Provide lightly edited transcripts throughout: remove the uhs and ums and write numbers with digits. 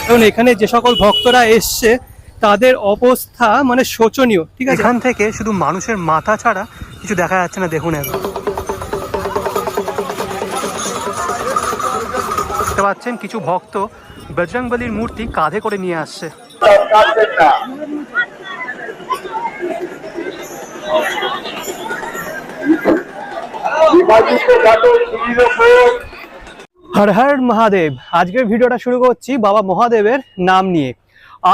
এবং এখানে যে সকল ভক্তরা এসছে তাদের অবস্থা মানে শোচনীয়। ঠিক আছে, এখান থেকে শুধু মানুষের মাথা ছাড়া কিছু দেখা যাচ্ছে না। দেখুন এখন দেখতে পাচ্ছেন কিছু ভক্ত বজরংবলীর মূর্তি কাঁধে করে নিয়ে আসছে। হর হর মহাদেব। আজকের ভিডিওটা শুরু করছি বাবা মহাদেবের নাম নিয়ে।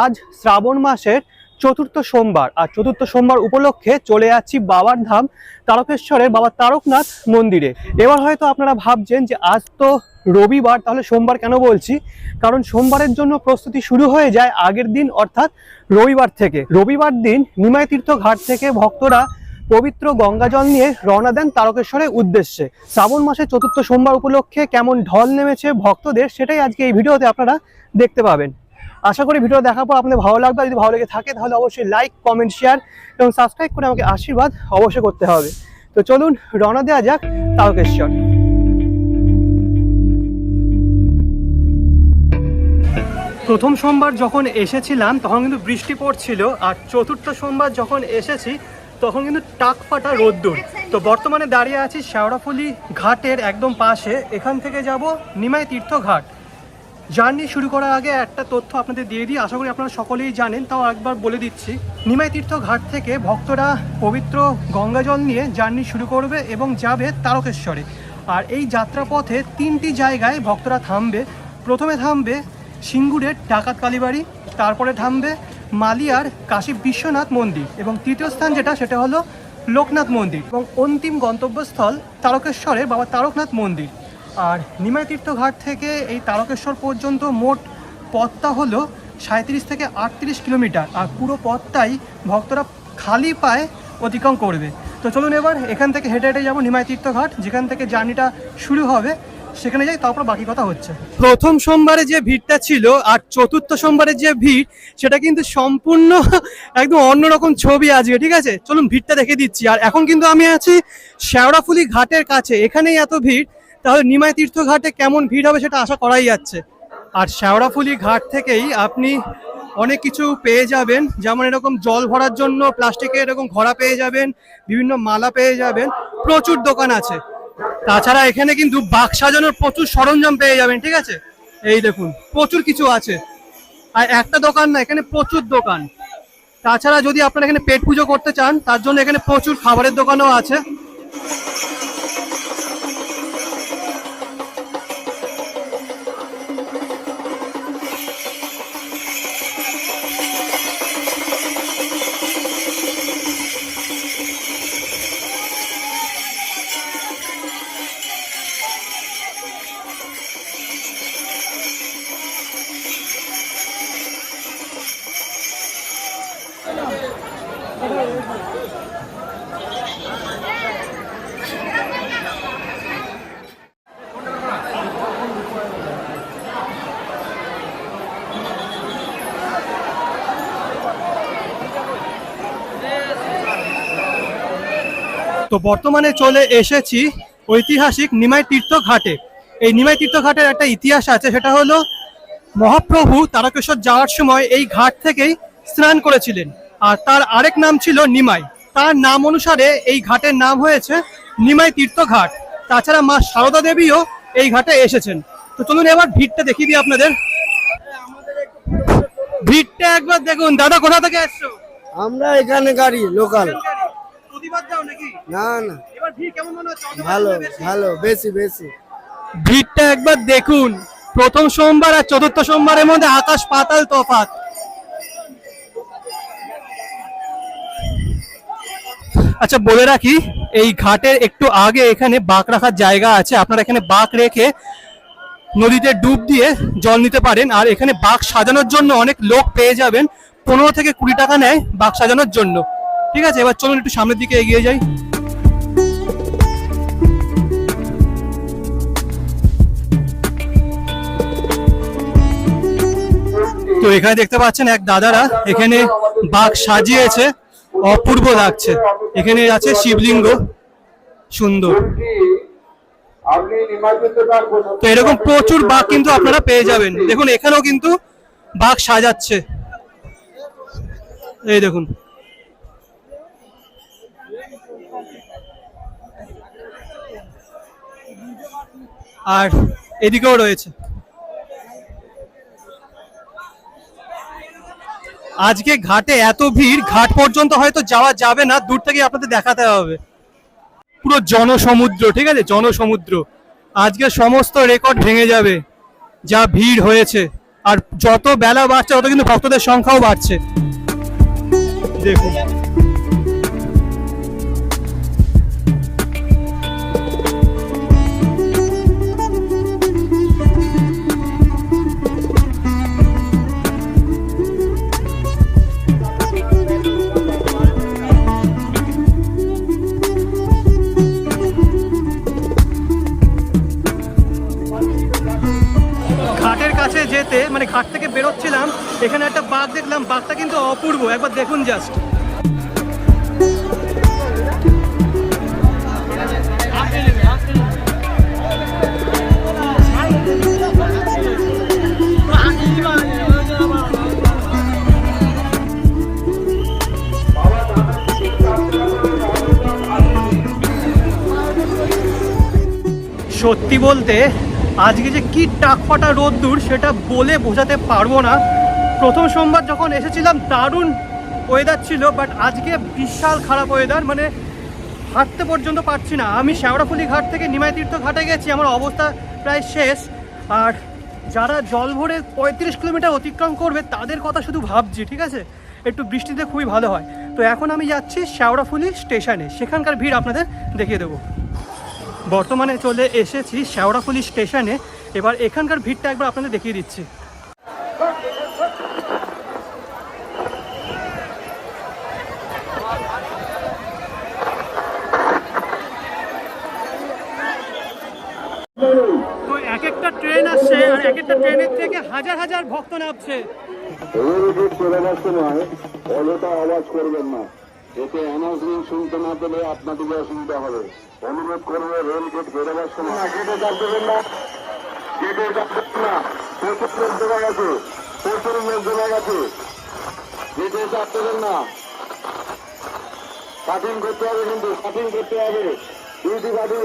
আজ শ্রাবণ মাসের চতুর্থ সোমবার, আর চতুর্থ সোমবার উপলক্ষে চলে যাচ্ছি বাবার ধাম তারকেশ্বরের বাবা তারকনাথ মন্দিরে। এবার হয়তো আপনারা ভাবছেন যে আজ তো রবিবার, তাহলে সোমবার কেন বলছি? কারণ সোমবারের জন্য প্রস্তুতি শুরু হয়ে যায় আগের দিন, অর্থাৎ রবিবার থেকে। রবিবার দিন নিমাই তীর্থ ঘাট থেকে ভক্তরা পবিত্র গঙ্গা জল নিয়ে রওনা দেন তারকেশ্বরের উদ্দেশ্যে। শ্রাবণ মাসের চতুর্থ সোমবার উপলক্ষে কেমন ঢল নেমেছে ভক্তদের, সেটাই আজকে এই ভিডিওতে আপনারা দেখতে পাবেন। আশা করি ভিডিও দেখার পর আপনাদের ভালো লাগবে। যদি ভালো লেগে থাকে তাহলে অবশ্যই লাইক, কমেন্ট, শেয়ার এবং সাবস্ক্রাইব করে আমাকে আশীর্বাদ অবশ্যই করতে হবে। তো চলুন রওনা দেওয়া যাক তারকেশ্বর। প্রথম সোমবার যখন এসেছিলাম তখন কিন্তু বৃষ্টি পড়ছিল, আর চতুর্থ সোমবার যখন এসেছি তখন কিন্তু টাকফাটা রোদ্দুর। তো বর্তমানে দাঁড়িয়ে আছি শেওড়াফুলি ঘাটের একদম পাশে। এখান থেকে যাব নিমাই তীর্থ ঘাট। জার্নি শুরু করার আগে একটা তথ্য আপনাদের দিয়ে দিই, আশা করি আপনারা সকলেই জানেন, তাও একবার বলে দিচ্ছি। নিমাই তীর্থ ঘাট থেকে ভক্তরা পবিত্র গঙ্গা জল নিয়ে জার্নি শুরু করবে এবং যাবে তারকেশ্বরে। আর এই যাত্রাপথে 3টি জায়গায় ভক্তরা থামবে। প্রথমে থামবে সিঙ্গুরের ডাকাত কালীবাড়ি, তারপরে থামবে মালিয়ার কাশী বিশ্বনাথ মন্দির, এবং তৃতীয় স্থান সেটা হলো লোকনাথ মন্দির, এবং অন্তিম গন্তব্যস্থল তারকেশ্বরের বাবা তারকনাথ মন্দির। আর নিমাই তীর্থ ঘাট থেকে এই তারকেশ্বর পর্যন্ত মোট পথটা হলো 37 থেকে 38 কিলোমিটার, আর পুরো পথটাই ভক্তরা খালি পায়ে অতিক্রম করবে। তো চলুন এবার এখান থেকে হেঁটে হেঁটে যাবো নিমাই তীর্থ ঘাট, যেখান থেকে জার্নিটা শুরু হবে, সেখানে যাই, তারপর বাকি কথা হচ্ছে। প্রথম সোমবারে যে ভিড়টা ছিল আর চতুর্থ সোমবারের যে ভিড়, সেটা কিন্তু সম্পূর্ণ একদম অন্যরকম ছবি আজকে। ঠিক আছে, চলুন ভিড়টা দেখে দিচ্ছি। আর এখন কিন্তু আমি আছি শেওড়াফুলি ঘাটের কাছে, এখানেই এত ভিড়, তাহলে নিমাই তীর্থ ঘাটে কেমন ভিড় হবে সেটা আশা করাই যাচ্ছে। আর শেওড়াফুলি ঘাট থেকেই আপনি অনেক কিছু পেয়ে যাবেন, যেমন এরকম জল ভরার জন্য প্লাস্টিকের এরকম ঘড়া পেয়ে যাবেন, বিভিন্ন মালা পেয়ে যাবেন, প্রচুর দোকান আছে। তাছাড়া এখানে কিন্তু বাক্স সাজানোর প্রচুর সরঞ্জাম পেয়ে যাবেন। ঠিক আছে, এই দেখুন প্রচুর কিছু আছে। আর একটা দোকান না, এখানে প্রচুর দোকান। তাছাড়া যদি আপনারা এখানে পেট পুজো করতে চান, তার জন্য এখানে প্রচুর খাবারের দোকানও আছে। তো বর্তমানে চলে এসেছি ঐতিহাসিক নিমাই তীর্থ ঘাটে। এই নিমাই তীর্থ ঘাটের একটা ইতিহাস আছে, সেটা হলো মহাপ্রভু তারকেশ্বর যাওয়ার সময় এই ঘাট থেকেই স্নান করেছিলেন, আর তার আরেক নাম ছিল নিমাই। তার নাম অনুসারে এই ঘাটের নাম হয়েছে নিমাই তীর্থ ঘাট। তাছাড়া মা সারদা দেবীও এই ঘাটে এসেছেন। তো চলুন এবার ভিড়টা দেখিয়ে দিই আপনাদের। ভিড়টা একবার দেখুন। দাদা কোথা থেকে এসছো? আমরা এখানে গাড়ি লোকাল। প্রতিবাদ যাও নাকি? না না, এবার ভিড় কেমন মনে হচ্ছে? ভালো ভালো, বেশি বেশি। ভিড়টা একবার দেখুন। প্রথম সোমবার আর চতুর্থ সোমবারের মধ্যে আকাশ পাতাল তফাৎ। আচ্ছা বলে রাখি, এই ঘাটের একটু আগে এখানে বাঁক রাখার জায়গা আছে। আপনারা এখানে বাঁক রেখে নদীতে ডুব দিয়ে জল নিতে পারেন। আর এখানে বাঁক সাজানোর জন্য অনেক লোক পেয়ে যাবেন, 15 থেকে 20 টাকা নেয় বাঁক সাজানোর জন্য। ঠিক আছে, এবার চলুন একটু সামনের দিকে এগিয়ে যাই। তো এখানে দেখতে পাচ্ছেন এক দাদারা এখানে বাঁক সাজিয়েছে, অপূর্ব লাগছে। এখানে আছে শিবলিঙ্গ, সুন্দর। তো এরকম প্রচুর বাঁক কিন্তু আপনারা পেয়ে যাবেন। দেখুন এখানেও কিন্তু বাঘ সাজাচ্ছে, এই দেখুন। আর এদিকেও রয়েছে। আজকে ঘাটে এত ভিড়, ঘাট পর্যন্ত হয়তো যাওয়া যাবে না, দূর থেকে আপনাদের দেখাতে হবে। পুরো জনসমুদ্র, ঠিক আছে, জনসমুদ্র। আজকে সমস্ত রেকর্ড ভেঙে যাবে, যা ভিড় হয়েছে। আর যত বেলা বাড়ছে তত কিন্তু ভক্তদের সংখ্যাও বাড়ছে, দেখুন। ঘাটের কাছে যেতে মানে ঘাট থেকে বেরোচ্ছিলাম, এখানে একটা বাঘ দেখলাম, বাঘটা কিন্তু অপূর্ব, একবার দেখুন জাস্ট। সত্যি বলতে আজকে যে কি টাকফাটা রোদ্দুর সেটা বলে বোঝাতে পারবো না। প্রথম সোমবার যখন এসেছিলাম দারুণ ওয়েদার ছিল, বাট আজকে বিশাল খারাপ ওয়েদার, মানে হাঁটতে পর্যন্ত পারছি না। আমি শেওড়াফুলি ঘাট থেকে নিমাই তীর্থ ঘাটে গেছি, আমার অবস্থা প্রায় শেষ। আর যারা জল ভরে 35 কিলোমিটার অতিক্রম করবে তাদের কথা শুধু ভাবছি, ঠিক আছে। একটু বৃষ্টিতে খুবই ভালো হয়। তো এখন আমি যাচ্ছি শেওড়াফুলি স্টেশনে, সেখানকার ভিড় আপনাদের দেখিয়ে দেবো। বর্তমানে চলে এসেছি শেওড়াফুলি স্টেশনে, এবার এখানকার ভিড়টা একবার আপনাদের দেখিয়ে দিচ্ছি। তো এক একটা ট্রেন আসছে, আর এক একটা ট্রেনের থেকে হাজার হাজার ভক্ত নামছে। অযথা আওয়াজ করবেন না, এতে অ্যানাউন্সমেন্ট শুনতে না পেলে আপনাদেরকে অসুবিধা হবে। অনুরোধ করবে রেল গেট বেরোবার সময় গেটে চাপ দেবেন না, গেটে চাপ দেবেন না। প্রচুর লোক জমা গেছে, প্রচুর লোক জমা গেছে, গেটে চাপ দেবেন না। কাটিং করতে হবে, কিন্তু কাটিং করতে হবে, ডিউটি কাটিং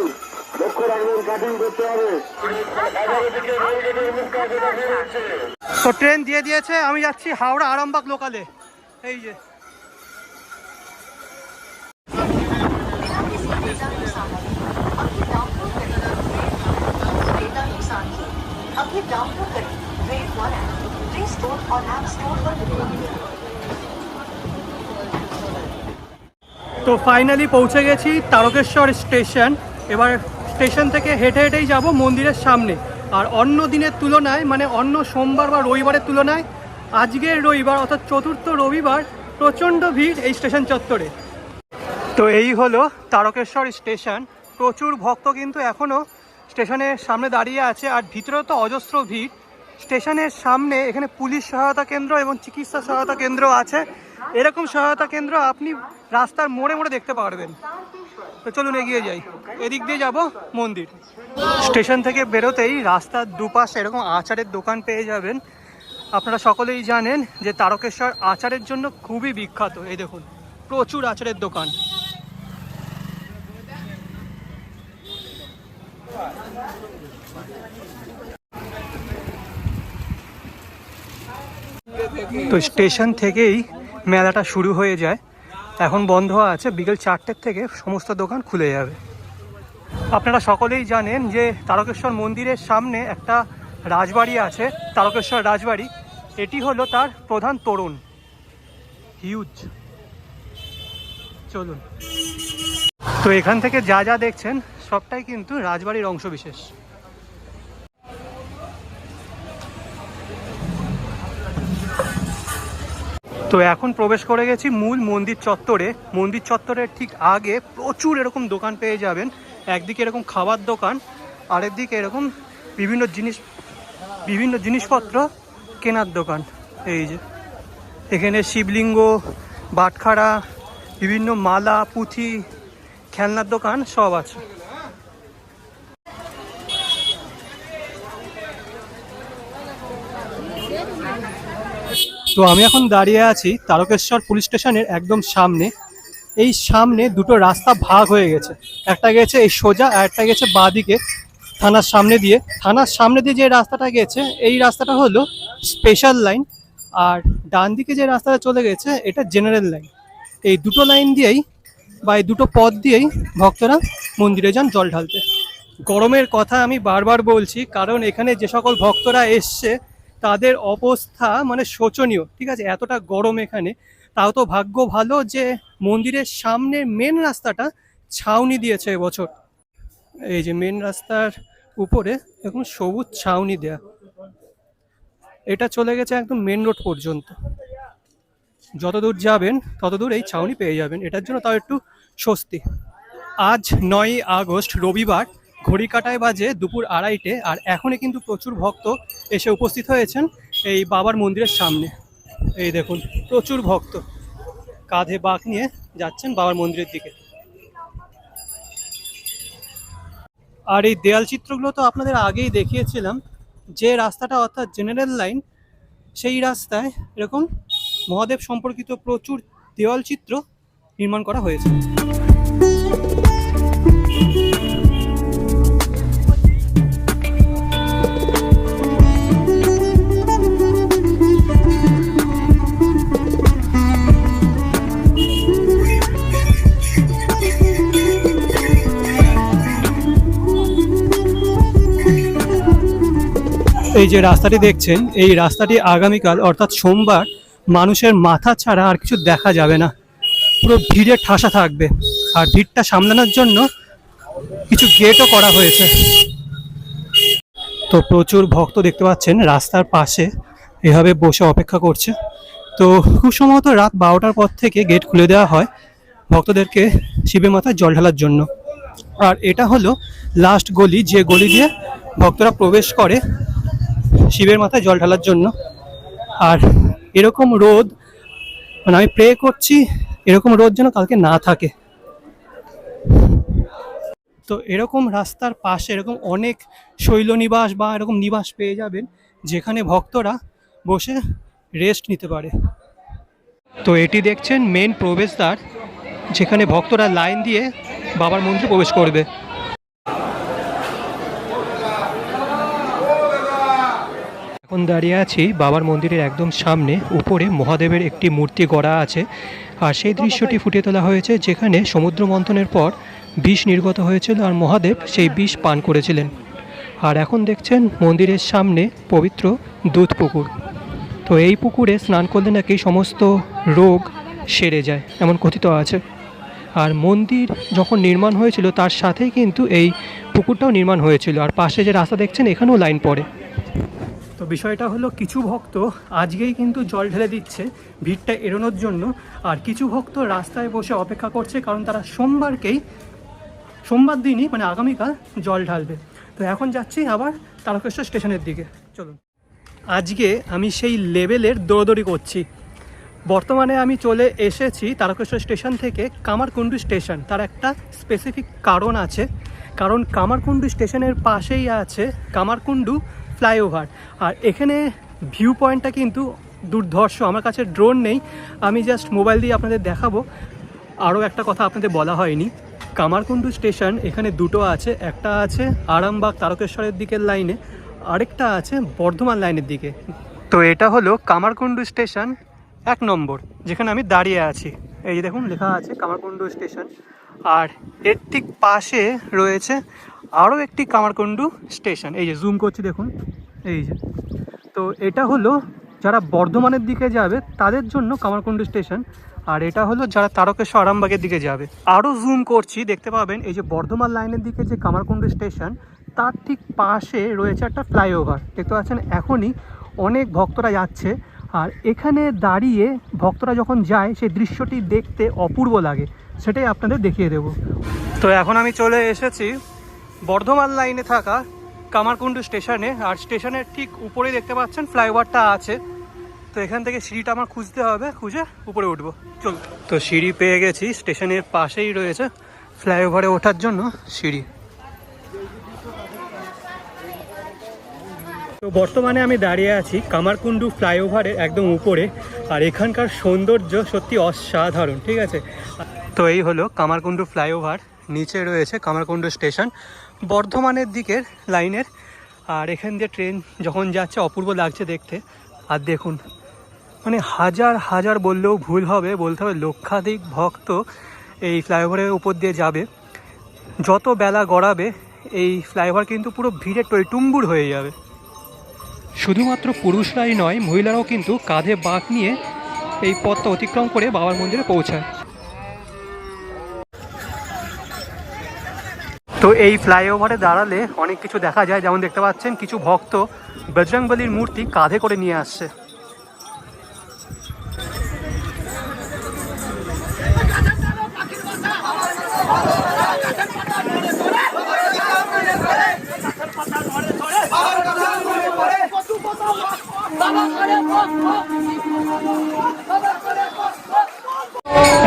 লক্ষ্য রাখবেন, কাটিং করতে হবে। 11 থেকে রেল গেটের মুখ কাছে দাঁড়িয়ে রয়েছে। তো ট্রেন দিয়ে দিয়েছে, আমি যাচ্ছি হাওড়া আরামবাগ লোকালে। এই যে তো ফাইনালি পৌঁছে গেছি তারকেশ্বর স্টেশন। এবার স্টেশন থেকে হেঁটে হেঁটেই যাব মন্দিরের সামনে। আর অন্য দিনের তুলনায়, মানে অন্য সোমবার বা রবিবারের তুলনায় আজকের রবিবার অর্থাৎ চতুর্থ রবিবার প্রচণ্ড ভিড় এই স্টেশন চত্বরে। তো এই হলো তারকেশ্বর স্টেশন। প্রচুর ভক্ত কিন্তু এখনও স্টেশনের সামনে দাঁড়িয়ে আছে, আর ভিতরেও তো অজস্র ভিড়। স্টেশনের সামনে এখানে পুলিশ সহায়তা কেন্দ্র এবং চিকিৎসা সহায়তা কেন্দ্র আছে। এরকম সহায়তা কেন্দ্র আপনি রাস্তার মোড়ে মোড়ে দেখতে পারবেন। তো চলুন এগিয়ে যাই, এদিক দিয়ে যাব মন্দির। স্টেশন থেকে বেরোতেই রাস্তার দুপাশে এরকম আচারের দোকান পেয়ে যাবেন। আপনারা সকলেই জানেন যে তারকেশ্বর আচারের জন্য খুবই বিখ্যাত। এই দেখুন প্রচুর আচারের দোকান। তো স্টেশন থেকেই মেলাটা শুরু হয়ে যায়। এখন বন্ধ আছে, বিকেল 4টের থেকে সমস্ত দোকান খুলে যাবে। আপনারা সকলেই জানেন যে তারকেশ্বর মন্দিরের সামনে একটা রাজবাড়ি আছে, তারকেশ্বর রাজবাড়ি। এটি হলো তার প্রধান তোরণ, হিউজ। চলুন, তো এখান থেকে যা যা দেখছেন সবটাই কিন্তু রাজবাড়ির অংশবিশেষ। তো এখন প্রবেশ করে গেছি মূল মন্দির চত্বরে। মন্দির চত্বরের ঠিক আগে প্রচুর এরকম দোকান পেয়ে যাবেন। একদিকে এরকম খাবার দোকান, আরেক দিকে এরকম বিভিন্ন জিনিসপত্র কেনার দোকান। এই যে এখানে শিবলিঙ্গ, বাটখারা, বিভিন্ন মালা, পুঁথি, খেলনার দোকান সব আছে। তো আমি এখন দাঁড়িয়ে আছি তারকেশ্বর পুলিশ স্টেশনের একদম সামনে। এই সামনে দুটো রাস্তা ভাগ হয়ে গেছে, একটা গেছে এই সোজা আর একটা গেছে বাঁদিকে থানার সামনে দিয়ে। থানার সামনে দিয়ে যে রাস্তাটা গেছে এই রাস্তাটা হলো স্পেশাল লাইন, আর ডান দিকে যে রাস্তাটা চলে গেছে এটা জেনারেল লাইন। এই দুটো লাইন দিয়েই বা এই দুটো পথ দিয়েই ভক্তরা মন্দিরে যান জল ঢালতে। গরমের কথা আমি বারবার বলছি, কারণ এখানে যে সকল ভক্তরা এসছে তাদের অবস্থা মানে শোচনীয়, ঠিক আছে? এতটা গরম এখানে, তাও তো ভাগ্য ভালো যে মন্দিরের সামনে মেন রাস্তাটা ছাউনি দিয়েছে এবছর। এই যে মেন রাস্তার উপরে দেখুন সবুজ ছাউনি দেয়া, এটা চলে গেছে একদম মেন রোড পর্যন্ত। যতদূর যাবেন ততদূর এই ছাউনি পেয়ে যাবেন, এটার জন্য তাও একটু স্বস্তি। আজ 9ই আগস্ট রবিবার, ঘড়ি কাটায় বাজে দুপুর 2:30, আর এখনই কিন্তু প্রচুর ভক্ত এসে উপস্থিত হয়েছেন এই বাবার মন্দিরের সামনে। এই দেখুন প্রচুর ভক্ত কাঁধে বাঁক নিয়ে যাচ্ছেন বাবার মন্দিরের দিকে। আর এই দেয়াল চিত্রগুলো তো আপনাদের আগেই দেখিয়েছিলাম। যে রাস্তাটা অর্থাৎ জেনারেল লাইন, সেই রাস্তায় এরকম মহাদেব সম্পর্কিত প্রচুর দেওয়াল চিত্র নির্মাণ করা হয়েছে। এই যে রাস্তাটি দেখছেন, এই রাস্তাটি আগামীকাল অর্থাৎ সোমবার মানুষের মাথা ছাড়া আর কিছু দেখা যাবে না, পুরো ভিড়ে ঠাসা থাকবে। আর ভিড়টা সামলানোর জন্য কিছু গেটও করা হয়েছে। তো প্রচুর ভক্ত দেখতে পাচ্ছেন রাস্তার পাশে এভাবে বসে অপেক্ষা করছে। তো খুব সম্ভবত রাত 12টার পর থেকে গেট খুলে দেওয়া হয় ভক্তদেরকে শিবের মাথায় জল ঢালার জন্য। আর এটা হলো লাস্ট গলি, যে গলি দিয়ে ভক্তরা প্রবেশ করে শিবের মাথায় জল ঢালার জন্য। আর এরকম রোদ, মানে আমি প্রে করছি এরকম রোদ যেন কালকে না থাকে। তো এরকম রাস্তার পাশে এরকম অনেক শৈলনিবাস বা এরকম নিবাস পেয়ে যাবেন, যেখানে ভক্তরা বসে রেস্ট নিতে পারে। তো এটি দেখছেন মেন প্রবেশদ্বার, যেখানে ভক্তরা লাইন দিয়ে বাবার মন্দিরে প্রবেশ করবে। এখন দাঁড়িয়ে আছি বাবার মন্দিরের একদম সামনে। উপরে মহাদেবের একটি মূর্তি গড়া আছে, আর সেই দৃশ্যটি ফুটিয়ে তোলা হয়েছে যেখানে সমুদ্র মন্থনের পর বিষ নির্গত হয়েছিল আর মহাদেব সেই বিষ পান করেছিলেন। আর এখন দেখছেন মন্দিরের সামনে পবিত্র দুধ পুকুর। তো এই পুকুরে স্নান করলে নাকি সমস্ত রোগ সেরে যায় এমন কথিত আছে। আর মন্দির যখন নির্মাণ হয়েছিল তার সাথেই কিন্তু এই পুকুরটাও নির্মাণ হয়েছিল। আর পাশে যে রাস্তা দেখছেন এখানেও লাইন পড়ে। তো বিষয়টা হলো কিছু ভক্ত আজকেই কিন্তু জল ঢেলে দিচ্ছে ভিড়টা এড়ানোর জন্য, আর কিছু ভক্ত রাস্তায় বসে অপেক্ষা করছে কারণ তারা সোমবার দিনই মানে আগামীকাল জল ঢালবে। তো এখন যাচ্ছি আবার তারকেশ্বর স্টেশনের দিকে, চলুন। আজকে আমি সেই লেভেলের দৌড়দৌড়ি করছি। বর্তমানে আমি চলে এসেছি তারকেশ্বর স্টেশন থেকে কামারকুণ্ডু স্টেশন। তার একটা স্পেসিফিক কারণ আছে, কারণ কামারকুণ্ডু স্টেশনের পাশেই আছে কামারকুণ্ডু ফ্লাইওভার। আর এখানে ভিউ পয়েন্টটা কিন্তু দুর্ধর্ষ। আমার কাছে ড্রোন নেই, আমি জাস্ট মোবাইল দিয়ে আপনাদের দেখাবো। আরও একটা কথা আপনাদের বলা হয়নি, কামারকুণ্ডু স্টেশন এখানে দুটো আছে, একটা আছে আরামবাগ তারকেশ্বরের দিকের লাইনে, আরেকটা আছে বর্ধমান লাইনের দিকে। তো এটা হলো কামারকুণ্ডু স্টেশন 1 নম্বর, যেখানে আমি দাঁড়িয়ে আছি। এই যে দেখুন লেখা আছে কামারকুণ্ডু স্টেশন, আর এর ঠিক পাশে রয়েছে আরও একটি কামারকুণ্ডু স্টেশন। এই যে জুম করছি দেখুন, এই যে। তো এটা হলো যারা বর্ধমানের দিকে যাবে তাদের জন্য কামারকুণ্ডু স্টেশন, আর এটা হলো যারা তারকেশ্বর আরামবাগের দিকে যাবে। আরও জুম করছি দেখতে পাবেন এই যে বর্ধমান লাইনের দিকে যে কামারকুণ্ডু স্টেশন, তার ঠিক পাশে রয়েছে একটা ফ্লাইওভার দেখতে পাচ্ছেন। এখনই অনেক ভক্তরা যাচ্ছে, আর এখানে দাঁড়িয়ে ভক্তরা যখন যায় সেই দৃশ্যটি দেখতে অপূর্ব লাগে, সেটাই আপনাদের দেখিয়ে দেব। তো এখন আমি চলে এসেছি বর্ধমান লাইনে থাকা কামারকুণ্ডু স্টেশনে, আর স্টেশনের ঠিক উপরেই দেখতে পাচ্ছেন ফ্লাইওভারটা আছে। তো এখান থেকে সিঁড়িটা আমার খুঁজতে হবে, খুঁজে উপরে উঠবো, চলুন। তো সিঁড়ি পেয়ে গেছি, স্টেশনের পাশেই রয়েছে ফ্লাইওভারে ওঠার জন্য সিঁড়ি। তো বর্তমানে আমি দাঁড়িয়ে আছি কামারকুণ্ডু ফ্লাইওভারের একদম উপরে, আর এখানকার সৌন্দর্য সত্যি অসাধারণ, ঠিক আছে। তো এই হলো কামারকুণ্ডু ফ্লাইওভার, নিচে রয়েছে কামারকুণ্ডু স্টেশন বর্ধমানের দিকের লাইনের। আর এখান দিয়ে ট্রেন যখন যাচ্ছে অপূর্ব লাগছে দেখতে। আর দেখুন, মানে হাজার হাজার বললেও ভুল হবে, বলতে হবে লক্ষাধিক ভক্ত এই ফ্লাইওভারের উপর দিয়ে যাবে। যত বেলা গড়াবে এই ফ্লাইওভার কিন্তু পুরো ভিড়ে টইটুম্বুর হয়ে যাবে। শুধুমাত্র পুরুষরাই নয়, মহিলারাও কিন্তু কাঁধে বাঁক নিয়ে এই পথটা অতিক্রম করে বাবার মন্দিরে পৌঁছায়। তো এই ফ্লাইওভারে দাঁড়ালে অনেক কিছু দেখা যায়, যেমন দেখতে পাচ্ছেন কিছু ভক্ত বজরংবলীর মূর্তি কাঁধে করে নিয়ে আসছে।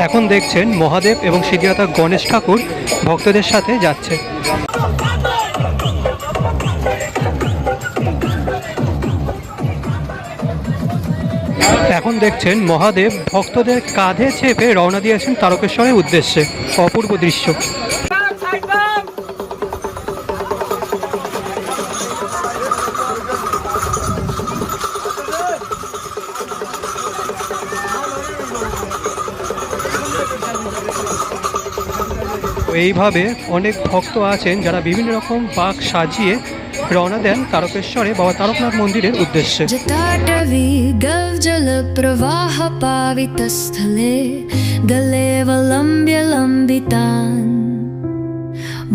এখন দেখছেন মহাদেব এবং সিদ্ধিদাতা গণেশ ঠাকুর ভক্তদের সাথে যাচ্ছে। এখন দেখছেন মহাদেব ভক্তদের কাঁধে চেপে রওনা দিয়েছেন তারকেশ্বরের উদ্দেশ্যে। অপূর্ব দৃশ্য। এইভাবে অনেক ভক্ত আছেন যারা বিভিন্ন রকম বাঁক সাজিয়ে রওনা দেন তারকেশ্বরে বাবা তারকনাথ মন্দিরের উদ্দেশ্যে। जटाटवी गल प्रवाह पावितस्थले गलेवलम्ब्य लम्बितान्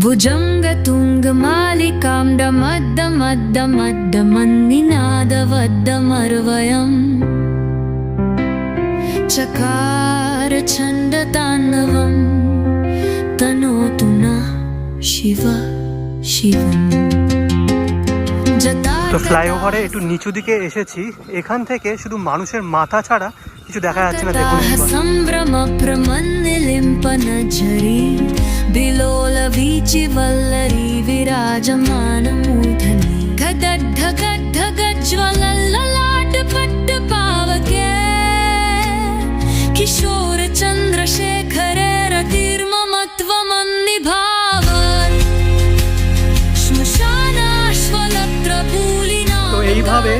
भुजङ्गतुङ्गमालिकां डमद्दमद्दमद्दमन्निनादवद्दमर्वयम् चकार छन्दताण्डवम् तनोतु नः शिव शिवम्। তো ফ্লাইওভারে একটু নিচু দিকে এসেছি, এখান থেকে শুধু মানুষের মাথা ছাড়া কিছু দেখা যাচ্ছে না। দেখুন সম্ভ্রম প্রমন্নিলিম্পন ঝরি বিলোল বীচি বল্লরি বিরাজমান মূর্ধনি গদদ্ধ গদ্ধ গজ্জ্বল ললাট পট্ট পাবকে কিশোর চন্দ্রশেখরে রতির্মমত্বমন্নিভাবন শ্মশানাশ্বলত্র পুলিনা। তো এইভাবে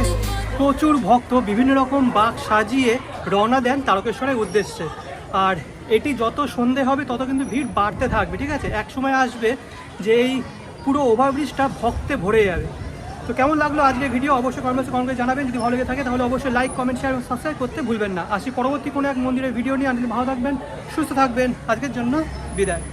প্রচুর ভক্ত বিভিন্ন রকম বাঁক সাজিয়ে রওনা দেন তারকেশ্বরের উদ্দেশ্যে। আর এটি যত সন্ধে হবে তত কিন্তু ভিড় বাড়তে থাকবে, ঠিক আছে। এক সময় আসবে যে এই পুরো ওভারব্রিজটা ভক্তে ভরে যাবে। তো কেমন লাগলো আজকের ভিডিও অবশ্যই কমেন্টে কমেন্ট করে জানাবেন। যদি ভালো লেগে থাকে তাহলে অবশ্যই লাইক, কমেন্ট, শেয়ার এবং সাবস্ক্রাইব করতে ভুলবেন না। আসি পরবর্তী কোনো এক মন্দিরের ভিডিও নিয়ে। ভালো থাকবেন, সুস্থ থাকবেন। আজকের জন্য বিদায়।